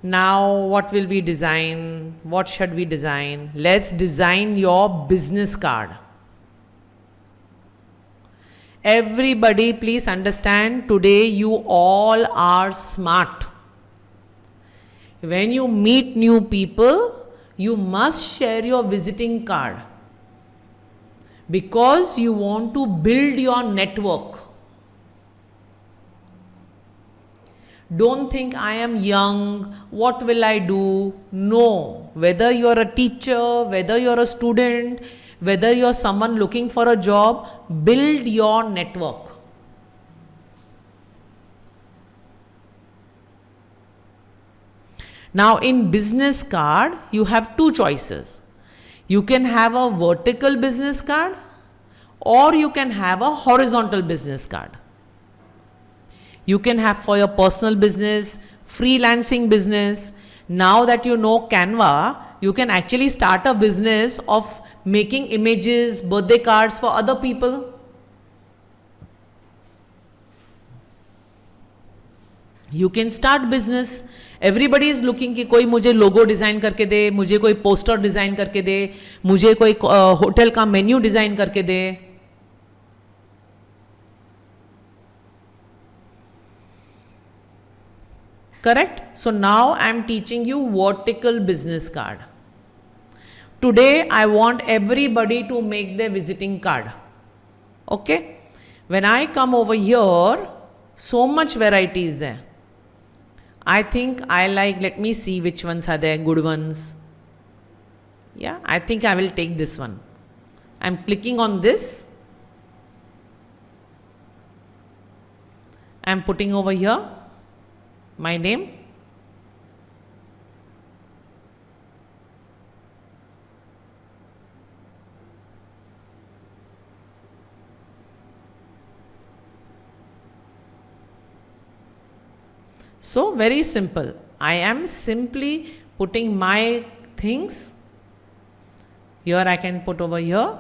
Now, what will we design? What should we design? Let's design your business card. Everybody, please understand, today you all are smart. When you meet new people, you must share your visiting card because you want to build your network. Don't think I am young, what will I do? No, whether you're a teacher, whether you're a student, whether you're someone looking for a job, build your network. Now in business card, you have two choices. You can have a vertical business card or you can have a horizontal business card. You can have for your personal business, freelancing business. Now that you know Canva, you can actually start a business of making images, birthday cards for other people. You can start business. Everybody is looking कि कोई मुझे logo design करके दे, मुझे कोई poster design करके दे, मुझे कोई hotel का मेन्यू डिज़ाइन करके दे. Correct? So now I am teaching you vertical business card. Today I want everybody to make their visiting card. Okay? When I come over here, so much variety is there. I think I like, let me see which ones are there, good ones. Yeah, I think I will take this one. I'm clicking on this. I'm putting over here my name. So very simple. I am simply putting my things. Here I can put over here.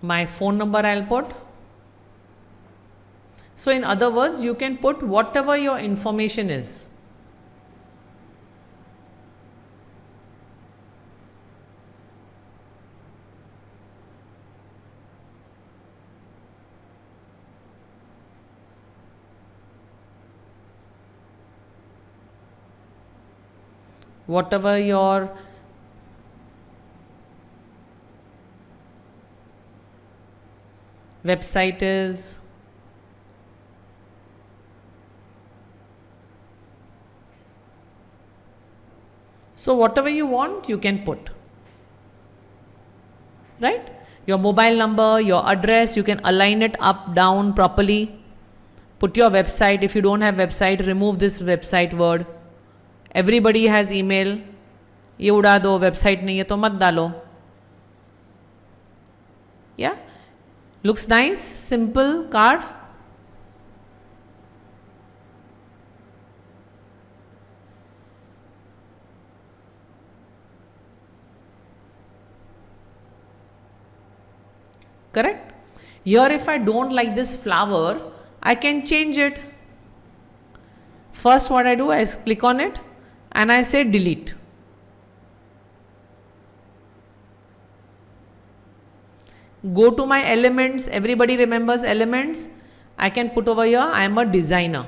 My phone number I'll put. So in other words, you can put whatever your information is. Whatever your website is. So whatever you want, you can put. Right? Your mobile number, your address, you can align it up, down properly. Put your website. If you don't have website, remove this website word. Everybody has email. ये उड़ा दो, website नहीं है तो मत डालो. Yeah? Looks nice, simple card. Correct? Here if I don't like this flower, I can change it. First what I do, I click on it and I say delete. Go to my elements. Everybody remembers elements. I can put over here, I am a designer.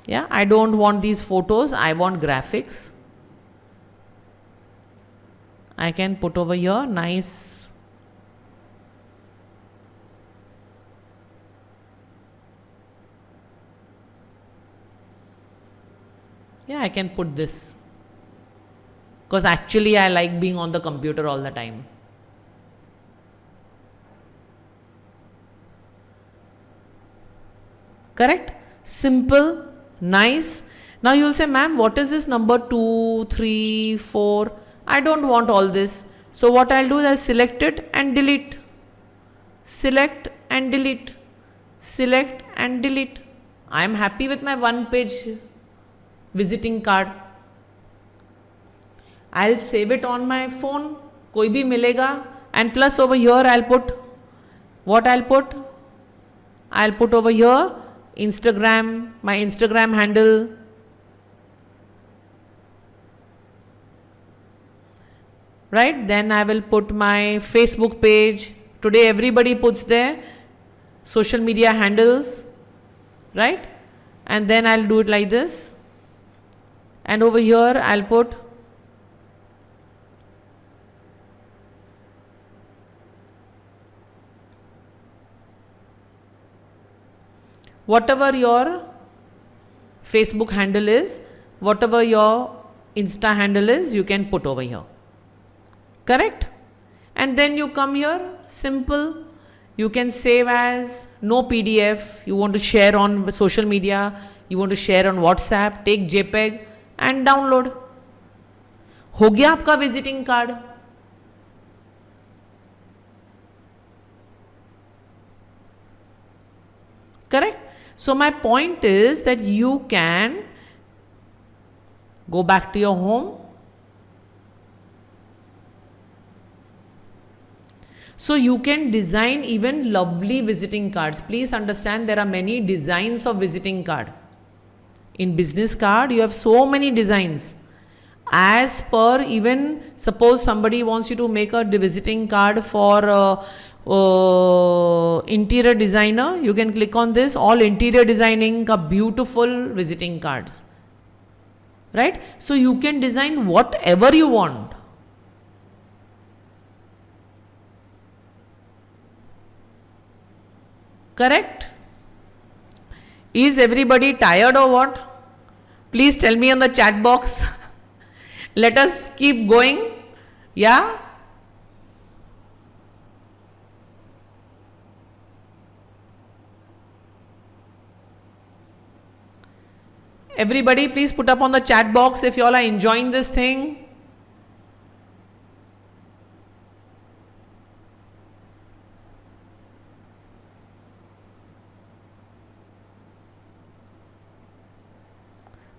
Yeah, I don't want these photos, I want graphics. I can put over here nice. Yeah, I can put this. Because actually I like being on the computer all the time. Correct? Simple, nice. Now you will say, ma'am, what is this number 2, 3, 4? I don't want all this. So what I'll do is I'll select it and delete. Select and delete. Select and delete. I am happy with my one page visiting card. I'll save it on my phone, कोई भी मिलेगा, and plus over here I'll put what I'll put over here Instagram, my Instagram handle. Right, then I will put my Facebook page. Today everybody puts their social media handles, right? And then I'll do it like this. And over here I'll put whatever your Facebook handle is, whatever your Insta handle is, you can put over here. Correct? And then you come here, simple. You can save as no PDF. You want to share on social media, you want to share on WhatsApp, take JPEG and download. हो गया आपका visiting card. Correct? So my point is that you can go back to your home. So you can design even lovely visiting cards. Please understand there are many designs of visiting card. In business card, you have so many designs. As per, even suppose somebody wants you to make a visiting card for interior designer, you can click on this, all interior designing ka beautiful visiting cards. Right? So you can design whatever you want. Correct? Is everybody tired or what? Please tell me on the chat box. Let us keep going. Yeah? Everybody please put up on the chat box if you all are enjoying this thing.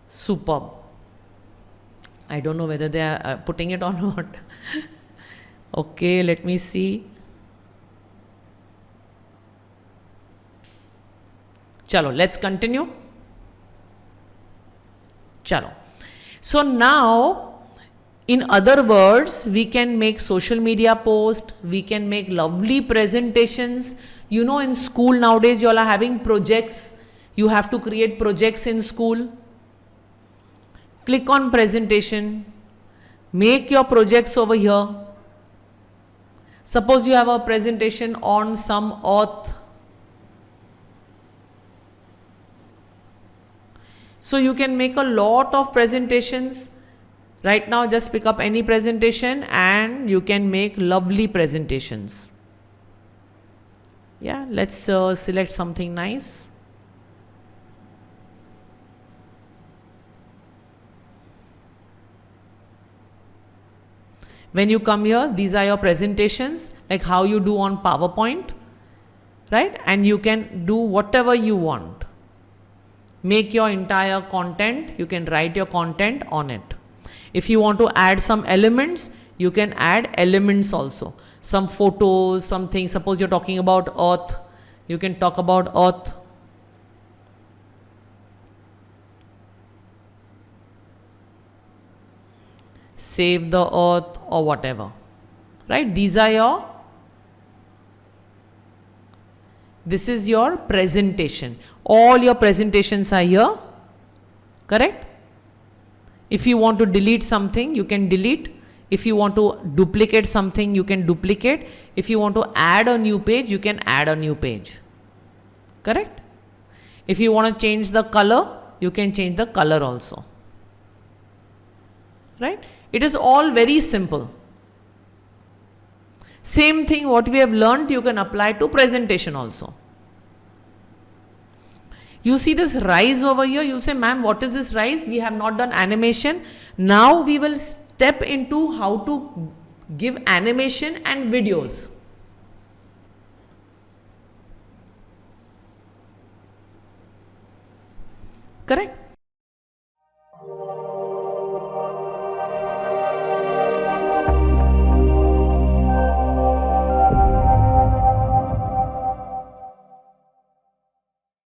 Superb. I don't know whether they are putting it or not. Okay, let me see. Chalo, let's continue. Chalo. So now, in other words, we can make social media posts, we can make lovely presentations. You know, in school nowadays, you all are having projects. You have to create projects in school. Click on presentation, make your projects over here. Suppose you have a presentation on some earth. So you can make a lot of presentations. Right now just pick up any presentation and you can make lovely presentations. Yeah, let's select something nice. When you come here, these are your presentations, like how you do on PowerPoint, right? And you can do whatever you want. Make your entire content, you can write your content on it. If you want to add some elements, you can add elements also. Some photos, something, suppose you're talking about earth, you can talk about earth. Save the earth or whatever, right? These are your, this is your presentation. All your presentations are here, correct? If you want to delete something, you can delete. If you want to duplicate something, you can duplicate. If you want to add a new page, you can add a new page, correct? If you want to change the color, you can change the color also, right? It is all very simple. Same thing what we have learned, you can apply to presentation also. You see this rise over here, you say, ma'am, what is this rise? We have not done animation. Now we will step into how to give animation and videos. correct?